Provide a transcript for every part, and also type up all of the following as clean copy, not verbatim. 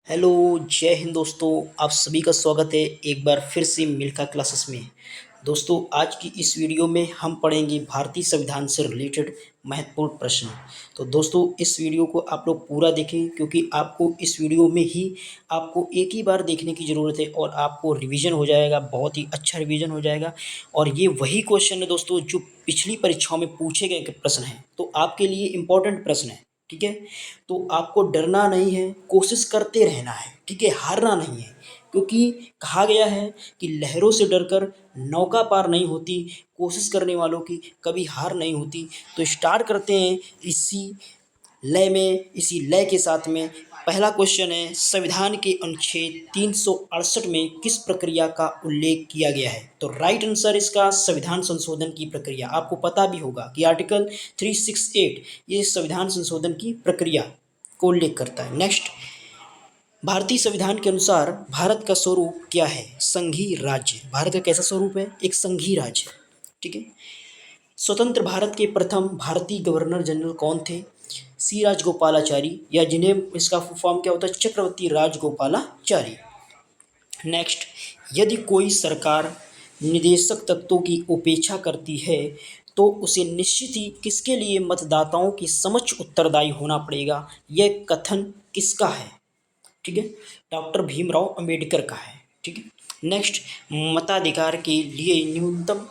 Hello. जय हिंद दोस्तों। आप सभी का स्वागत है एक बार फिर से मिल्खा क्लासेस में। दोस्तों, आज की इस वीडियो में हम पढ़ेंगे भारतीय संविधान से रिलेटेड महत्वपूर्ण प्रश्न। तो दोस्तों, इस वीडियो को आप लोग पूरा देखें, क्योंकि आपको इस वीडियो में ही आपको एक ही बार देखने की ज़रूरत है और आपको रिवीजन हो जाएगा, बहुत ही अच्छा रिवीजन हो जाएगा। और ये वही क्वेश्चन है दोस्तों जो पिछली परीक्षाओं में पूछे गए प्रश्न हैं, तो आपके लिए इम्पोर्टेंट प्रश्न है। ठीक है, तो आपको डरना नहीं है, कोशिश करते रहना है। ठीक है, हारना नहीं है, क्योंकि कहा गया है कि लहरों से डरकर नौका पार नहीं होती, कोशिश करने वालों की कभी हार नहीं होती। तो स्टार्ट करते हैं इसी लय के साथ में। पहला क्वेश्चन है, संविधान के अनुच्छेद 368 में किस प्रक्रिया का उल्लेख किया गया है? तो राइट आंसर इसका संविधान संशोधन की प्रक्रिया। आपको पता भी होगा कि आर्टिकल 368 ये संविधान संशोधन की प्रक्रिया को उल्लेख करता है। नेक्स्ट, भारतीय संविधान के अनुसार भारत का स्वरूप क्या है? संघीय राज्य। भारत का कैसा स्वरूप है? एक संघीय राज्य। ठीक है। स्वतंत्र भारत के प्रथम भारतीय गवर्नर जनरल कौन थे? सी राजगोपालाचारी, या जिन्हें इसका फॉर्म क्या होता है? चक्रवर्ती राजगोपालाचारी। नेक्स्ट, यदि कोई सरकार निदेशक तत्वों की उपेक्षा करती है तो उसे निश्चित ही किसके लिए मतदाताओं की समक्ष उत्तरदायी होना पड़ेगा? यह कथन किसका है? ठीक है, डॉक्टर भीमराव अंबेडकर का है। ठीक है। नेक्स्ट, मताधिकार के लिए न्यूनतम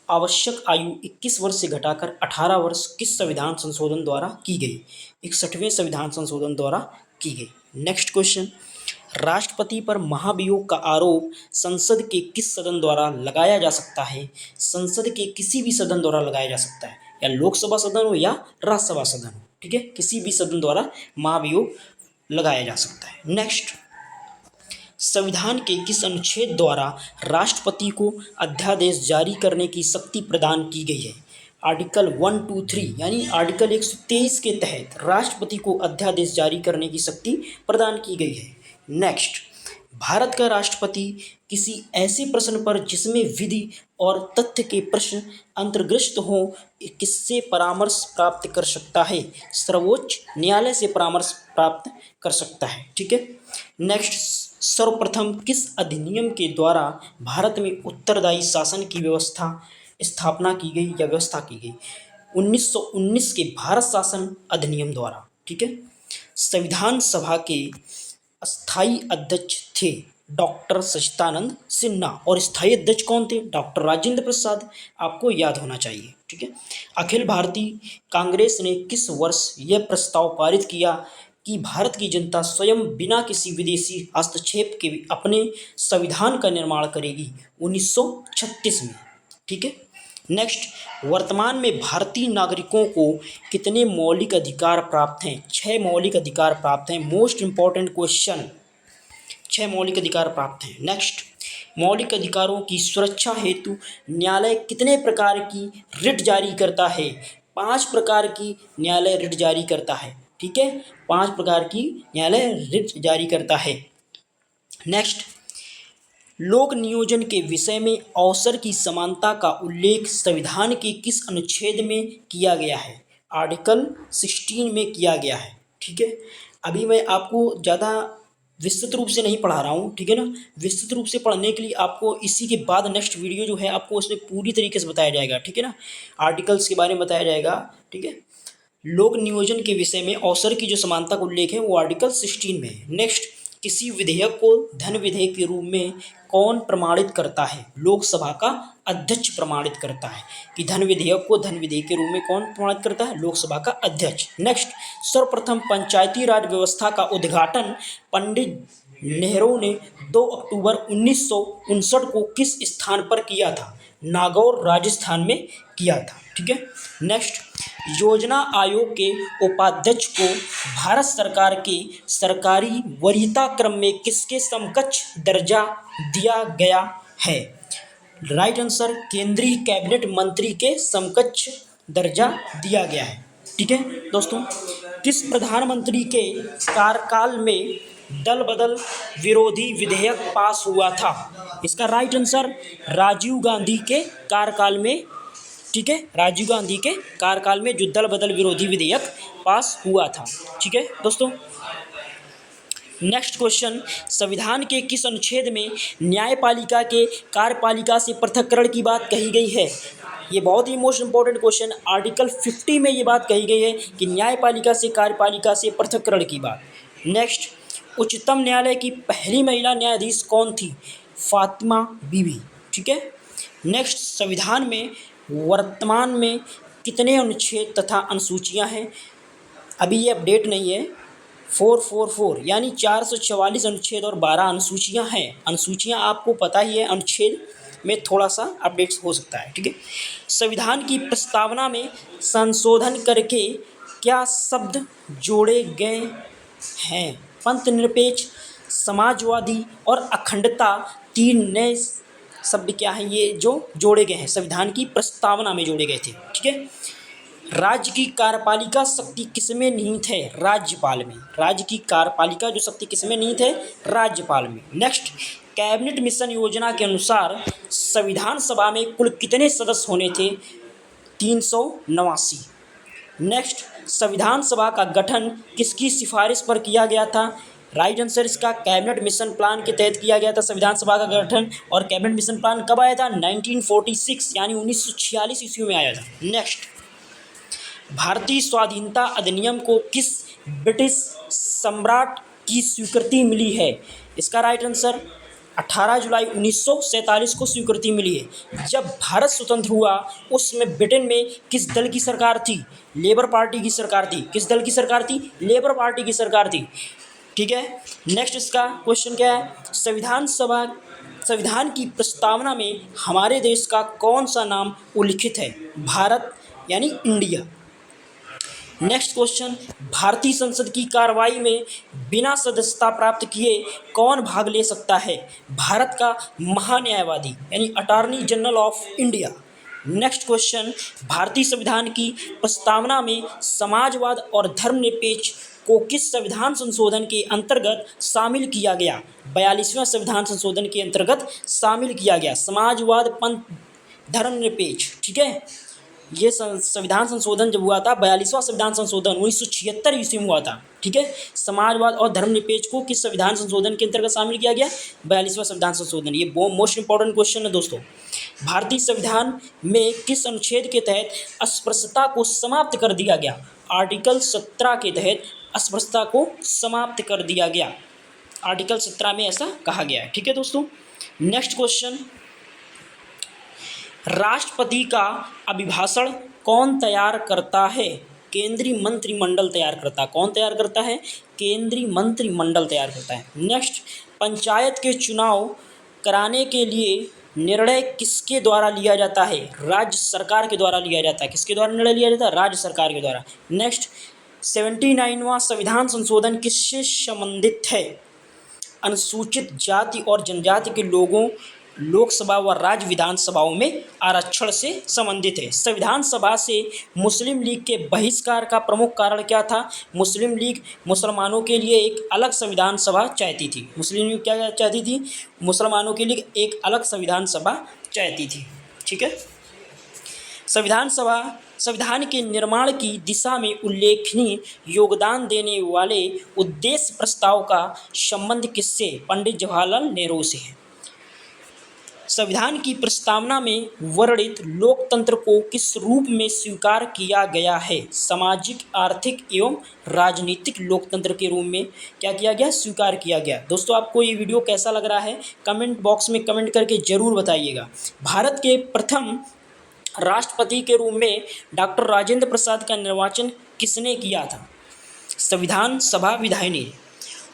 आवश्यक आयु 21 वर्ष से घटाकर 18 वर्ष किस संविधान संशोधन द्वारा की गई? 61वें संविधान संशोधन द्वारा की गई। नेक्स्ट क्वेश्चन, राष्ट्रपति पर महाभियोग का आरोप संसद के किस सदन द्वारा लगाया जा सकता है? संसद के किसी भी सदन द्वारा लगाया जा सकता है, या लोकसभा सदन हो या राज्यसभा सदन हो। ठीक है, किसी भी सदन द्वारा महाभियोग लगाया जा सकता है। नेक्स्ट, संविधान के किस अनुच्छेद द्वारा राष्ट्रपति को अध्यादेश जारी करने की शक्ति प्रदान की गई है? आर्टिकल 123 यानी आर्टिकल 123 के तहत राष्ट्रपति को अध्यादेश जारी करने की शक्ति प्रदान की गई है। नेक्स्ट, भारत का राष्ट्रपति किसी ऐसे प्रश्न पर जिसमें विधि और तथ्य के प्रश्न अंतर्ग्रस्त हों किससे परामर्श प्राप्त कर सकता है? सर्वोच्च न्यायालय से परामर्श प्राप्त कर सकता है। ठीक है। नेक्स्ट, सर्वप्रथम किस अधिनियम के द्वारा भारत में उत्तरदायी शासन की स्थापना की गई या व्यवस्था की गई? 1919 के भारत शासन अधिनियम द्वारा। ठीक है। संविधान सभा के अस्थाई अध्यक्ष थे डॉक्टर सच्चिदानंद सिन्हा, और स्थायी अध्यक्ष कौन थे? डॉक्टर राजेंद्र प्रसाद। आपको याद होना चाहिए। ठीक है। अखिल भारतीय कांग्रेस ने किस वर्ष यह प्रस्ताव पारित किया कि भारत की जनता स्वयं बिना किसी विदेशी हस्तक्षेप के अपने संविधान का निर्माण करेगी? 1936 में। ठीक है। नेक्स्ट, वर्तमान में भारतीय नागरिकों को कितने मौलिक अधिकार प्राप्त हैं? 6 मौलिक अधिकार प्राप्त हैं। मोस्ट इंपॉर्टेंट क्वेश्चन, 6 मौलिक अधिकार प्राप्त हैं। नेक्स्ट, मौलिक अधिकारों की सुरक्षा हेतु न्यायालय कितने प्रकार की रिट जारी करता है? 5 प्रकार की न्यायालय रिट जारी करता है। ठीक है, 5 प्रकार की न्यायालय रिट जारी करता है। नेक्स्ट, लोक नियोजन के विषय में अवसर की समानता का उल्लेख संविधान के किस अनुच्छेद में किया गया है? आर्टिकल 16 में किया गया है। ठीक है, अभी मैं आपको ज़्यादा विस्तृत रूप से नहीं पढ़ा रहा हूँ। ठीक है ना, विस्तृत रूप से पढ़ने के लिए आपको इसी के बाद नेक्स्ट वीडियो जो है आपको उसमें पूरी तरीके से बताया जाएगा। ठीक है ना, आर्टिकल्स के बारे में बताया जाएगा। ठीक है, लोक नियोजन के विषय में अवसर की जो समानता का उल्लेख है वो आर्टिकल 16 में है। नेक्स्ट, किसी विधेयक को धन विधेयक के रूप में कौन प्रमाणित करता है? लोकसभा का अध्यक्ष प्रमाणित करता है। कि धन विधेयक को धन विधेयक के रूप में कौन प्रमाणित करता है? लोकसभा का अध्यक्ष। नेक्स्ट, सर्वप्रथम पंचायती राज व्यवस्था का उद्घाटन पंडित नेहरू ने 2 अक्टूबर 1959 को किस स्थान पर किया था? नागौर राजस्थान में किया था। ठीक है। नेक्स्ट, योजना आयोग के उपाध्यक्ष को भारत सरकार के सरकारी वरीयता क्रम में किसके समकक्ष दर्जा दिया गया है? राइट आंसर, केंद्रीय कैबिनेट मंत्री के समकक्ष दर्जा दिया गया है। ठीक है दोस्तों, किस प्रधानमंत्री के कार्यकाल में दल बदल विरोधी विधेयक पास हुआ था? इसका राइट आंसर, राजीव गांधी के कार्यकाल में। ठीक है, राजीव गांधी के कार्यकाल में जो दल बदल विरोधी विधेयक पास हुआ था। ठीक है दोस्तों, नेक्स्ट क्वेश्चन, संविधान के किस अनुच्छेद में न्यायपालिका के कार्यपालिका से पृथक्करण की बात कही गई है? ये बहुत ही मोस्ट इंपॉर्टेंट क्वेश्चन, आर्टिकल 50 में ये बात कही गई है कि न्यायपालिका से कार्यपालिका से पृथक्करण की बात। नेक्स्ट, उच्चतम न्यायालय की पहली महिला न्यायाधीश कौन थी? फातिमा बीबी। ठीक है। नेक्स्ट, संविधान में वर्तमान में कितने अनुच्छेद तथा अनुसूचियां हैं? अभी ये अपडेट नहीं है। 444 यानी 444 अनुच्छेद और 12 अनुसूचियां हैं। अनुसूचियां आपको पता ही है, अनुच्छेद में थोड़ा सा अपडेट्स हो सकता है। ठीक है। संविधान की प्रस्तावना में संशोधन करके क्या शब्द जोड़े गए हैं? पंथनिरपेक्ष, समाजवादी और अखंडता, 3 नए शब्द क्या हैं ये जो जोड़े गए हैं, संविधान की प्रस्तावना में जोड़े गए थे। ठीक है। राज्य की कार्यपालिका शक्ति किसमें निहित है? राज्यपाल में। राज्य की कार्यपालिका जो शक्ति किसमें निहित है? राज्यपाल में। नेक्स्ट, कैबिनेट मिशन योजना के अनुसार संविधान सभा में कुल कितने सदस्य होने थे? 389। नेक्स्ट, संविधान सभा का गठन किसकी सिफारिश पर किया गया था? राइट आंसर इसका कैबिनेट मिशन प्लान के तहत किया गया था संविधान सभा का गठन। और कैबिनेट मिशन प्लान कब आया था? 1946 यानी 1946 ईस्वी में आया था। नेक्स्ट, भारतीय स्वाधीनता अधिनियम को किस ब्रिटिश सम्राट की स्वीकृति मिली है? इसका राइट आंसर 18 जुलाई 1947 को स्वीकृति मिली है। जब भारत स्वतंत्र हुआ उसमें ब्रिटेन में किस दल की सरकार थी? लेबर पार्टी की सरकार थी। किस दल की सरकार थी? लेबर पार्टी की सरकार थी। ठीक है। नेक्स्ट, इसका क्वेश्चन क्या है? संविधान की प्रस्तावना में हमारे देश का कौन सा नाम उल्लिखित है? भारत यानी इंडिया। नेक्स्ट क्वेश्चन, भारतीय संसद की कार्रवाई में बिना सदस्यता प्राप्त किए कौन भाग ले सकता है? भारत का महान्यायवादी यानी attorney general of India. Next question, भारतीय संविधान की प्रस्तावना में समाजवाद और धर्मनिरपेक्ष को किस संविधान संशोधन के अंतर्गत शामिल किया गया? 42वें संविधान संशोधन के अंतर्गत शामिल किया गया समाजवाद, पंथ, धर्मनिरपेक्ष। ठीक है। ये संविधान संशोधन जब हुआ था, 42वां संविधान संशोधन 1976 ईस्वी में हुआ था। ठीक है। समाजवाद और धर्मनिरपेक्ष को किस संविधान संशोधन के अंतर्गत शामिल किया गया? 42वां संविधान संशोधन। ये मोस्ट इंपॉर्टेंट क्वेश्चन है दोस्तों। भारतीय संविधान में किस अनुच्छेद के तहत अस्पृश्यता को समाप्त कर दिया गया? आर्टिकल 17 के तहत अस्पृश्यता को समाप्त कर दिया गया। आर्टिकल 17 में ऐसा कहा गया है। ठीक है दोस्तों। नेक्स्ट क्वेश्चन, राष्ट्रपति का अभिभाषण कौन तैयार करता है? केंद्रीय मंत्रिमंडल तैयार करता है। कौन तैयार करता है? केंद्रीय मंत्रिमंडल तैयार करता है। नेक्स्ट, पंचायत के चुनाव कराने के लिए निर्णय किसके द्वारा लिया जाता है? राज्य सरकार के द्वारा लिया जाता है। किसके द्वारा निर्णय लिया जाता है? राज्य सरकार के द्वारा। नेक्स्ट, 79वां संविधान संशोधन किससे संबंधित है? अनुसूचित जाति और जनजाति के लोगों लोकसभा व राज्य विधानसभाओं में आरक्षण से संबंधित है। संविधान सभा से मुस्लिम लीग के बहिष्कार का प्रमुख कारण क्या था? मुस्लिम लीग मुसलमानों के लिए एक अलग संविधान सभा चाहती थी। मुस्लिम लीग क्या चाहती थी? मुसलमानों के लिए एक अलग संविधान सभा चाहती थी। ठीक है। संविधान के निर्माण की दिशा में उल्लेखनीय योगदान देने वाले उद्देश्य प्रस्ताव का संबंध किससे? पंडित जवाहरलाल नेहरू से है। संविधान की प्रस्तावना में वर्णित लोकतंत्र को किस रूप में स्वीकार किया गया है? सामाजिक, आर्थिक एवं राजनीतिक लोकतंत्र के रूप में क्या किया गया? स्वीकार किया गया। दोस्तों, आपको ये वीडियो कैसा लग रहा है कमेंट बॉक्स में कमेंट करके ज़रूर बताइएगा। भारत के प्रथम राष्ट्रपति के रूप में डॉक्टर राजेंद्र प्रसाद का निर्वाचन किसने किया था? संविधान सभा विधायी ने।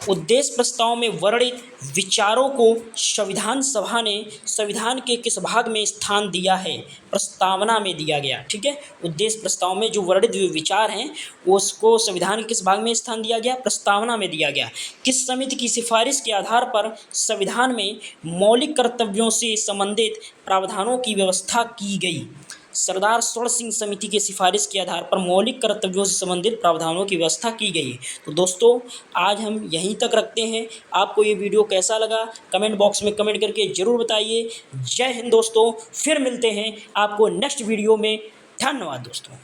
उद्देश्य प्रस्ताव में वर्णित विचारों को संविधान सभा ने संविधान के किस भाग में स्थान दिया है? प्रस्तावना में दिया गया। ठीक है। उद्देश्य प्रस्ताव में जो वर्णित विचार हैं उसको संविधान के किस भाग में स्थान दिया गया? प्रस्तावना में दिया गया। किस समिति की सिफारिश के आधार पर संविधान में मौलिक कर्तव्यों से संबंधित प्रावधानों की व्यवस्था की गई? सरदार स्वर्ण सिंह समिति की सिफारिश के आधार पर मौलिक कर्तव्यों से संबंधित प्रावधानों की व्यवस्था की गई है। तो दोस्तों, आज हम यहीं तक रखते हैं। आपको ये वीडियो कैसा लगा कमेंट बॉक्स में कमेंट करके ज़रूर बताइए। जय हिंद दोस्तों, फिर मिलते हैं आपको नेक्स्ट वीडियो में। धन्यवाद दोस्तों।